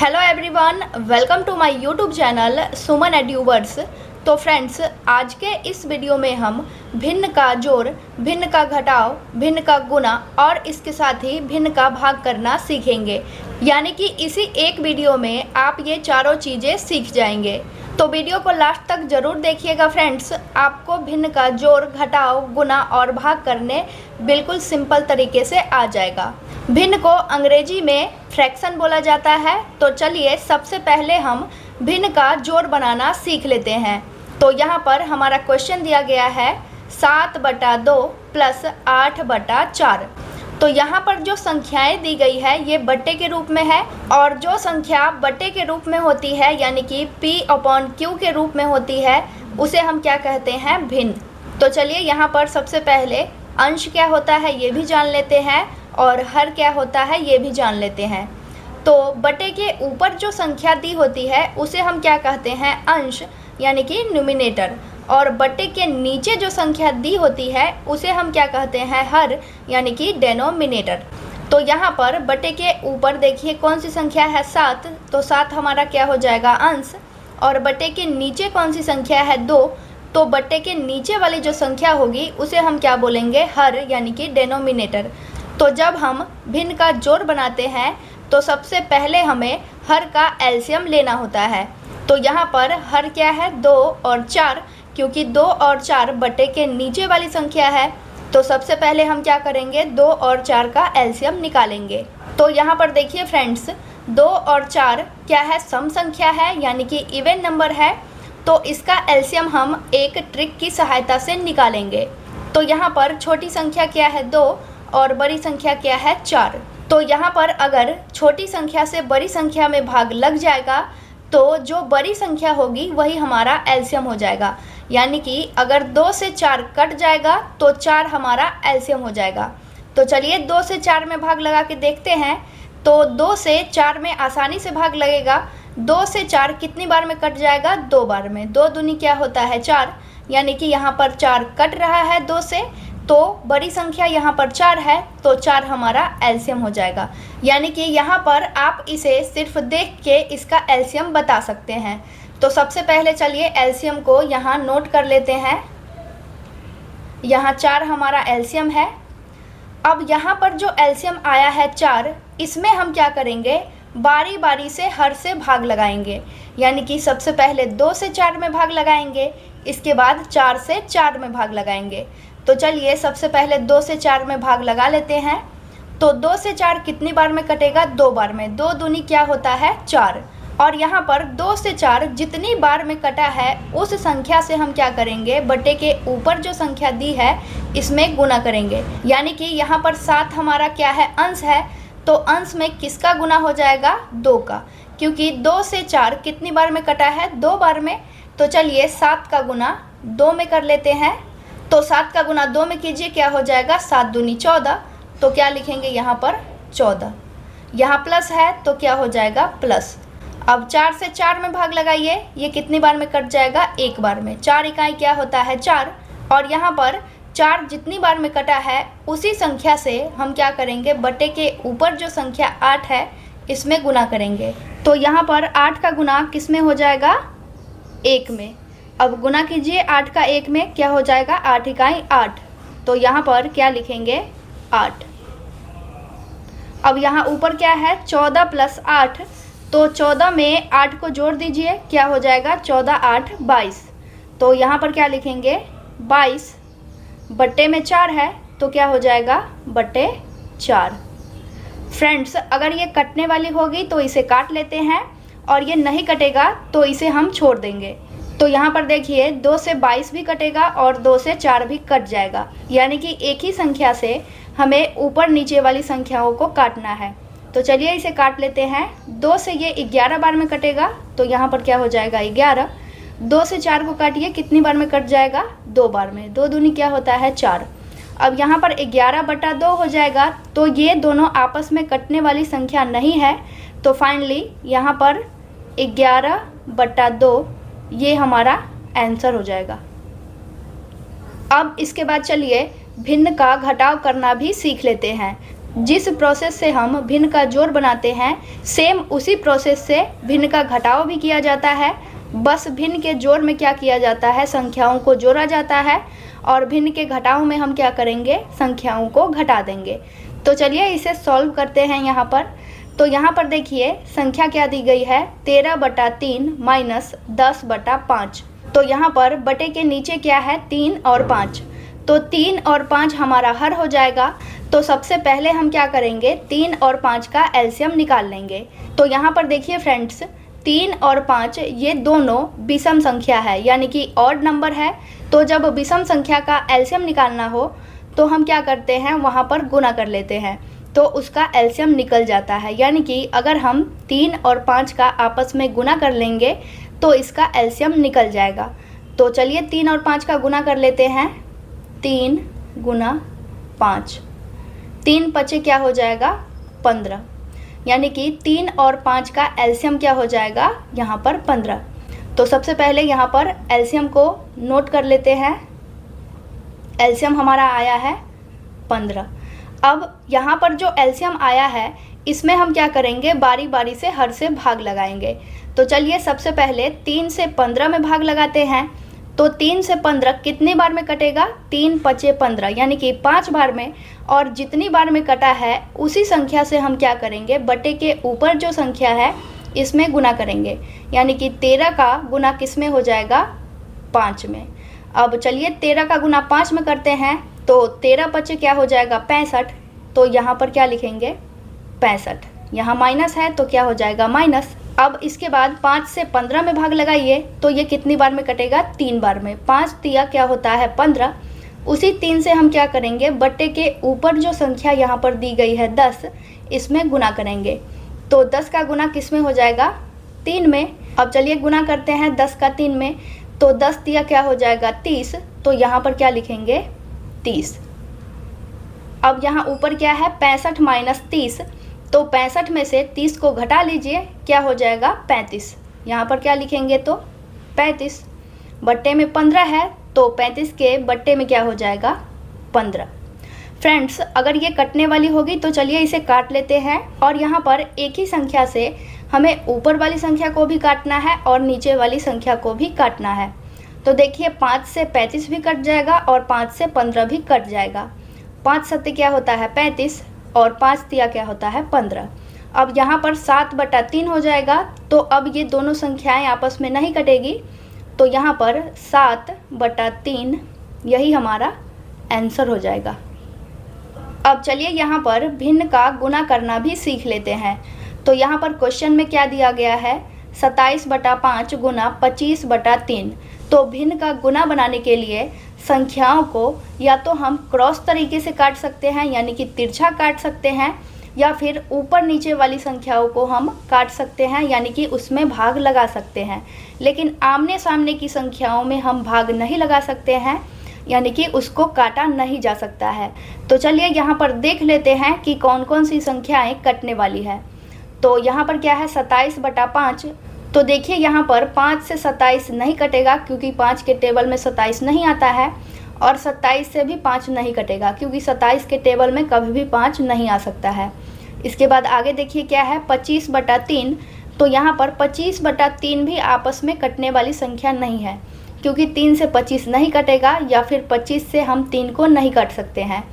Hello everyone, welcome to my YouTube channel Suman Eduverse. तो friends, आज के इस वीडियो में हम भिन्न का जोड़, भिन्न का घटाव, भिन्न का गुणा और इसके साथ ही भिन्न का भाग करना सीखेंगे। यानी कि इसी एक वीडियो में आप ये चारों चीज़ें सीख जाएंगे। तो वीडियो को लास्ट तक ज़रूर देखिएगा फ्रेंड्स। आपको भिन्न का जोड़, घटाव, गुणा और भाग करने बिल्कुल सिंपल तरीके से आ जाएगा। भिन्न को अंग्रेजी में फ्रैक्शन बोला जाता है। तो चलिए सबसे पहले हम भिन्न का जोड़ बनाना सीख लेते हैं। तो यहाँ पर हमारा क्वेश्चन दिया गया है 7/2 + 8/4। तो यहाँ पर जो संख्याएं दी गई है ये बट्टे के रूप में है, और जो संख्या बट्टे के रूप में होती है यानी कि P/Q के रूप में होती है उसे हम क्या कहते हैं, भिन्न। तो चलिए यहाँ पर सबसे पहले अंश क्या होता है ये भी जान लेते हैं और हर क्या होता है ये भी जान लेते हैं। तो बटे के ऊपर जो संख्या दी होती है उसे हम क्या कहते हैं, अंश यानी कि न्यूमिनेटर, और बटे के नीचे जो संख्या दी होती है उसे हम क्या कहते हैं, हर यानी कि डेनोमिनेटर। तो यहाँ पर बटे के ऊपर देखिए कौन सी संख्या है, 7। तो 7 हमारा क्या हो जाएगा, अंश। और बटे के नीचे कौन सी संख्या है, 2। तो बटे के नीचे वाली जो संख्या होगी उसे हम क्या बोलेंगे, हर यानी कि डेनोमिनेटर। तो जब हम भिन्न का जोड़ बनाते हैं तो सबसे पहले हमें हर का एलसीएम लेना होता है। तो यहाँ पर हर क्या है, 2 और 4, क्योंकि 2 और 4 बटे के नीचे वाली संख्या है। तो सबसे पहले हम क्या करेंगे, 2 और 4 का एलसीएम निकालेंगे। तो यहाँ पर देखिए फ्रेंड्स, 2 और 4 क्या है, सम संख्या है यानी कि इवन नंबर है। तो इसका एलसीएम हम एक ट्रिक की सहायता से निकालेंगे। तो यहाँ पर छोटी संख्या क्या है, 2, और बड़ी संख्या क्या है, 4। तो यहाँ पर अगर छोटी संख्या से बड़ी संख्या में भाग लग जाएगा तो जो बड़ी संख्या होगी वही हमारा एलसीएम हो जाएगा। यानी कि अगर 2 से 4 कट जाएगा तो 4 हमारा एलसीएम हो जाएगा। तो चलिए 2 से 4 में भाग लगा के देखते हैं। तो 2 से 4 में आसानी से भाग लगेगा। 2 से 4 कितनी बार में कट जाएगा, 2 बार में। 2 दूनी क्या होता है, 4, यानी कि यहाँ पर 4 कट रहा है 2 से। तो बड़ी संख्या यहाँ पर 4 है, तो 4 हमारा एलसीएम हो जाएगा। यानी कि यहाँ पर आप इसे सिर्फ देख के इसका एलसीएम बता सकते हैं। तो सबसे पहले चलिए एलसीएम को यहाँ नोट कर लेते हैं। यहाँ 4 हमारा एलसीएम है। अब यहाँ पर जो एलसीएम आया है 4, इसमें हम क्या करेंगे, बारी बारी से हर से भाग लगाएंगे। यानी कि सबसे पहले 2 से 4 में भाग लगाएंगे, इसके बाद 4 से 4 में भाग लगाएंगे। तो चलिए सबसे पहले 2 से 4 में भाग लगा लेते हैं। तो 2 से 4 कितनी बार में कटेगा, 2 बार में। 2 दूनी क्या होता है, 4। और यहाँ पर 2 से 4 जितनी बार में कटा है उस संख्या से हम क्या करेंगे, बटे के ऊपर जो संख्या दी है इसमें गुना करेंगे। यानी कि यहाँ पर 7 हमारा क्या है, अंश है। तो अंश में किसका गुना हो जाएगा, 2 का, क्योंकि 2 से 4 कितनी बार में कटा है, 2 बार में। तो चलिए 7 का गुना 2 में कर लेते हैं। तो 7 का गुना 2 में कीजिए, क्या हो जाएगा, 7 दूनी 14। तो क्या लिखेंगे यहाँ पर, 14। यहाँ प्लस है तो क्या हो जाएगा, प्लस। अब 4 से 4 में भाग लगाइए, ये कितनी बार में कट जाएगा, 1 बार में। 4 इकाई क्या होता है, 4। और यहाँ पर 4 जितनी बार में कटा है उसी संख्या से हम क्या करेंगे, बटे के ऊपर जो संख्या 8 है इसमें गुना करेंगे। तो यहाँ पर 8 का गुना किस में हो जाएगा, 1 में। अब गुना कीजिए 8 का 1 में, क्या हो जाएगा, 8 इकाई 8। तो यहाँ पर क्या लिखेंगे, 8। अब यहाँ ऊपर क्या है, 14 + 8। तो 14 में 8 को जोड़ दीजिए, क्या हो जाएगा, 14 8 22। तो यहाँ पर क्या लिखेंगे, 22। बट्टे में 4 है तो क्या हो जाएगा, बट्टे 4। फ्रेंड्स, अगर ये कटने वाली होगी तो इसे काट लेते हैं, और ये नहीं कटेगा तो इसे हम छोड़ देंगे। तो यहाँ पर देखिए 2 से 22 भी कटेगा और 2 से 4 भी कट जाएगा। यानी कि एक ही संख्या से हमें ऊपर नीचे वाली संख्याओं को काटना है। तो चलिए इसे काट लेते हैं। 2 से ये 11 बार में कटेगा, तो यहाँ पर क्या हो जाएगा, 11। 2 से 4 को काटिए, कितनी बार में कट जाएगा, 2 बार में। 2 दूनी क्या होता है, 4। अब यहाँ पर 11/2 हो जाएगा। तो ये दोनों आपस में कटने वाली संख्या नहीं है। तो फाइनली यहाँ पर 11/2 ये हमारा आंसर हो जाएगा। अब इसके बाद चलिए भिन्न का घटाव करना भी सीख लेते हैं। जिस प्रोसेस से हम भिन्न का जोड़ बनाते हैं, सेम उसी प्रोसेस से भिन्न का घटाव भी किया जाता है। बस भिन्न के जोड़ में क्या किया जाता है, संख्याओं को जोड़ा जाता है, और भिन्न के घटाव में हम क्या करेंगे, संख्याओं को घटा देंगे। तो चलिए इसे सॉल्व करते हैं यहाँ पर। तो यहाँ पर देखिए संख्या क्या दी गई है, 13/3 माइनस 10/5। तो यहाँ पर बटे के नीचे क्या है, 3 और 5। तो 3 और 5 हमारा हर हो जाएगा। तो सबसे पहले हम क्या करेंगे, 3 और 5 का एलसीएम निकाल लेंगे। तो यहाँ पर देखिए फ्रेंड्स, 3 और 5 ये दोनों विषम संख्या है, यानी कि ऑड नंबर है। तो जब विषम संख्या का एलसीएम निकालना हो तो हम क्या करते हैं, वहाँ पर गुना कर लेते हैं, तो उसका एलसीएम निकल जाता है। यानी कि अगर हम 3 और 5 का आपस में गुना कर लेंगे तो इसका एलसीएम निकल जाएगा। तो चलिए 3 और 5 का गुना कर लेते हैं। 3 गुना 5, 3 पचे क्या हो जाएगा, 15। यानी कि 3 और 5 का एलसीएम क्या हो जाएगा, यहाँ पर 15। तो सबसे पहले यहाँ पर एलसीएम को नोट कर लेते हैं। एलसीएम हमारा आया है 15। अब यहाँ पर जो एलसीएम आया है इसमें हम क्या करेंगे, बारी बारी से हर से भाग लगाएंगे। तो चलिए सबसे पहले 3 से 15 में भाग लगाते हैं। तो 3 से 15 कितनी बार में कटेगा, 3 पचे 15, यानी कि 5 बार में। और जितनी बार में कटा है उसी संख्या से हम क्या करेंगे, बटे के ऊपर जो संख्या है इसमें गुना करेंगे। यानी कि 13 का गुना किस में हो जाएगा, 5 में। अब चलिए 13 का गुना 5 में करते हैं। तो 13 पचे क्या हो जाएगा, 65। तो यहाँ पर क्या लिखेंगे, 65। यहाँ माइनस है तो क्या हो जाएगा, माइनस। अब इसके बाद 5 से 15 में भाग लगाइए। तो ये कितनी बार में कटेगा, 3 बार में। 5 तिया क्या होता है, 15। उसी 3 से हम क्या करेंगे, बट्टे के ऊपर जो संख्या यहाँ पर दी गई है 10, इसमें गुना करेंगे। तो 10 का गुना किस में हो जाएगा, 3 में। अब चलिए गुना करते हैं 10 का 3 में। तो 10 तिया क्या हो जाएगा, 30। तो यहाँ पर क्या लिखेंगे, 30। अब यहाँ ऊपर क्या है, 65 माइनस 30। तो 65 में से 30 को घटा लीजिए, क्या हो जाएगा, 35। यहाँ पर क्या लिखेंगे, तो 35। बट्टे में 15 है तो 35 के बट्टे में क्या हो जाएगा, 15। फ्रेंड्स अगर ये कटने वाली होगी तो चलिए इसे काट लेते हैं। और यहाँ पर एक ही संख्या से हमें ऊपर वाली संख्या को भी काटना है और नीचे वाली संख्या को भी काटना है। तो देखिए 5 से 35 भी कट जाएगा और 5 से 15 भी कट जाएगा। 5 सत्ते क्या होता है, 35, और 5 तिया क्या होता है, 15। अब यहाँ पर 7/3 हो जाएगा। तो अब ये दोनों संख्याएं आपस में नहीं कटेगी। तो यहाँ पर 7/3 यही हमारा आंसर हो जाएगा। अब चलिए यहाँ पर भिन्न का गुना करना भी सीख लेते हैं। तो यहाँ पर क्वेश्चन में क्या दिया गया है, 27/5 गुना 25/3। तो भिन्न का गुना बनाने के लिए संख्याओं को या तो हम क्रॉस तरीके से काट सकते हैं, यानी कि तिरछा काट सकते हैं, या फिर ऊपर नीचे वाली संख्याओं को हम काट सकते हैं, यानी कि उसमें भाग लगा सकते हैं। लेकिन आमने सामने की संख्याओं में हम भाग नहीं लगा सकते हैं, यानी कि उसको काटा नहीं जा सकता है। तो चलिए यहाँ पर देख लेते हैं कि कौन कौन सी संख्याएं कटने वाली है। तो यहाँ पर क्या है, 27/5। तो देखिए यहाँ पर 5 से 27 नहीं कटेगा क्योंकि 5 के टेबल में 27 नहीं आता है, और 27 से भी 5 नहीं कटेगा क्योंकि 27 के टेबल में कभी भी 5 नहीं आ सकता है। इसके बाद आगे देखिए क्या है, 25/3। तो यहाँ पर 25/3 भी आपस में कटने वाली संख्या नहीं है क्योंकि 3 से 25 नहीं कटेगा, या फिर 25 से हम 3 को नहीं काट सकते हैं।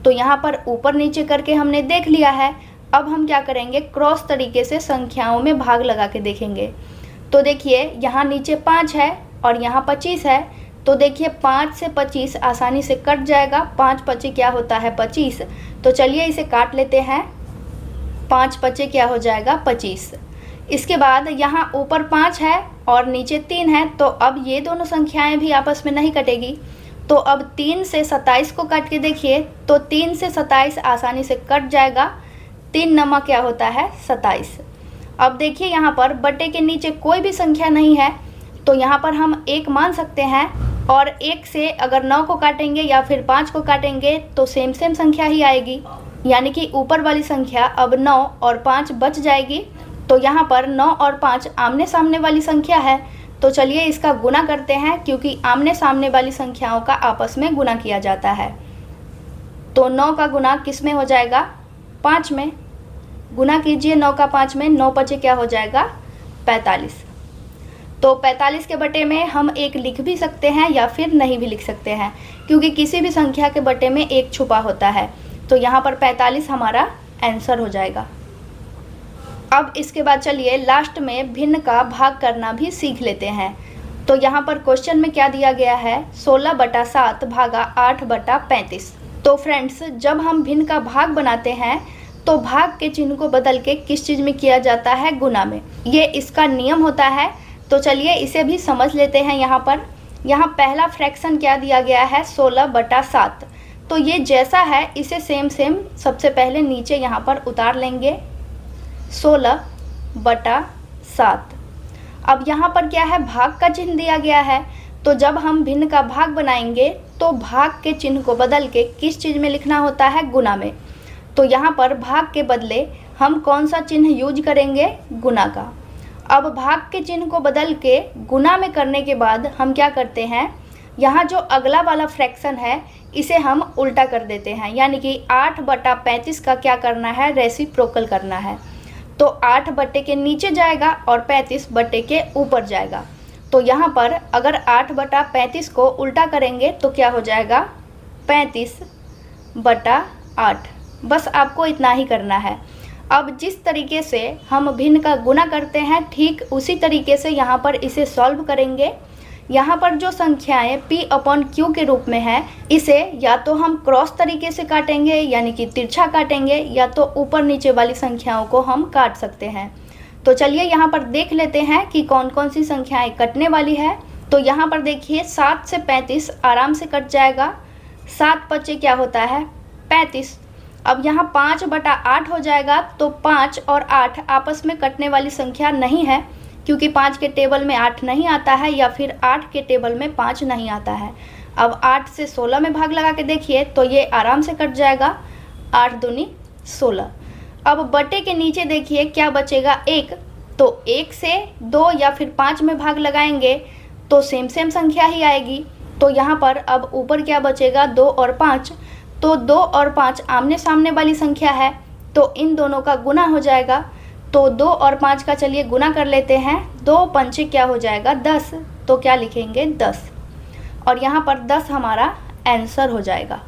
तो यहाँ पर ऊपर नीचे करके हमने देख लिया है। अब हम क्या करेंगे, क्रॉस तरीके से संख्याओं में भाग लगा के देखेंगे। तो देखिए यहाँ नीचे 5 है और यहाँ 25 है। तो देखिए 5 से 25 आसानी से कट जाएगा। 5 पचे क्या होता है, 25। तो चलिए इसे काट लेते हैं। 5 पचे क्या हो जाएगा, 25। इसके बाद यहाँ ऊपर 5 है और नीचे 3 है। तो अब ये दोनों संख्याएं भी आपस में नहीं कटेगी। तो अब 3 से 27 को काट के देखिए। तो 3 से 27 आसानी से कट जाएगा। 3 नमा क्या होता है, 27। अब देखिए यहाँ पर बटे के नीचे कोई भी संख्या नहीं है, तो यहाँ पर हम 1 मान सकते हैं। और 1 से अगर 9 को काटेंगे या फिर 5 को काटेंगे तो सेम संख्या ही आएगी, यानी कि ऊपर वाली संख्या अब 9 और 5 बच जाएगी। तो यहाँ पर 9 और 5 आमने सामने वाली संख्या है। तो चलिए इसका गुना करते हैं क्योंकि आमने सामने वाली संख्याओं का आपस में गुना किया जाता है। तो 9 का गुना किस में हो जाएगा, 5 में, गुना कीजिए 9 का 5 में, 9 पचे क्या हो जाएगा 45। तो 45 के बटे में हम 1 लिख भी सकते हैं या फिर नहीं भी लिख सकते हैं, क्योंकि किसी भी संख्या के बटे में 1 छुपा होता है। तो यहाँ पर 45 हमारा आंसर हो जाएगा। अब इसके बाद चलिए लास्ट में भिन्न का भाग करना भी सीख लेते हैं। तो यहाँ पर क्वेश्चन में क्या दिया गया है, 16/7 भागा 8/35। तो फ्रेंड्स, जब हम भिन्न का भाग बनाते हैं तो भाग के चिन्ह को बदल के किस चीज़ में किया जाता है, गुना में। ये इसका नियम होता है। तो चलिए इसे भी समझ लेते हैं। यहाँ पहला फ्रैक्शन क्या दिया गया है, 16/7। तो ये जैसा है इसे सेम सबसे पहले नीचे यहाँ पर उतार लेंगे, 16/7। अब यहाँ पर क्या है, भाग का चिन्ह दिया गया है। तो जब हम भिन्न का भाग बनाएंगे तो भाग के चिन्ह को बदल के किस चीज़ में लिखना होता है, गुना में। तो यहाँ पर भाग के बदले हम कौन सा चिन्ह यूज करेंगे, गुना का। अब भाग के चिन्ह को बदल के गुना में करने के बाद हम क्या करते हैं, यहाँ जो अगला वाला फ्रैक्शन है इसे हम उल्टा कर देते हैं, यानी कि 8/35 का क्या करना है, रेसिप्रोकल करना है। तो 8 बटे के नीचे जाएगा और 35 बटे के ऊपर जाएगा। तो यहाँ पर अगर 8/35 को उल्टा करेंगे तो क्या हो जाएगा, 35/8। बस आपको इतना ही करना है। अब जिस तरीके से हम भिन्न का गुना करते हैं ठीक उसी तरीके से यहाँ पर इसे सॉल्व करेंगे। यहाँ पर जो संख्याएं P/Q के रूप में है, इसे या तो हम क्रॉस तरीके से काटेंगे यानी कि तिरछा काटेंगे, या तो ऊपर नीचे वाली संख्याओं को हम काट सकते हैं। तो चलिए यहाँ पर देख लेते हैं कि कौन कौन सी संख्याएं कटने वाली है। तो यहाँ पर देखिए 7 से 35 आराम से कट जाएगा। 7 पचे क्या होता है, 35। अब यहाँ 5/8 हो जाएगा। तो 5 और 8 आपस में कटने वाली संख्या नहीं है, क्योंकि 5 के टेबल में 8 नहीं आता है या फिर 8 के टेबल में 5 नहीं आता है। अब 8 से 16 में भाग लगा के देखिए तो ये आराम से कट जाएगा, 8 दूनी 16। अब बटे के नीचे देखिए क्या बचेगा, 1। तो 1 से 2 या फिर 5 में भाग लगाएंगे तो सेम संख्या ही आएगी। तो यहाँ पर अब ऊपर क्या बचेगा, 2 और 5। तो 2 और 5 आमने सामने वाली संख्या है, तो इन दोनों का गुना हो जाएगा। तो 2 और 5 का चलिए गुना कर लेते हैं। 2 पंचे क्या हो जाएगा, 10। तो क्या लिखेंगे, 10। और यहाँ पर 10 हमारा आंसर हो जाएगा।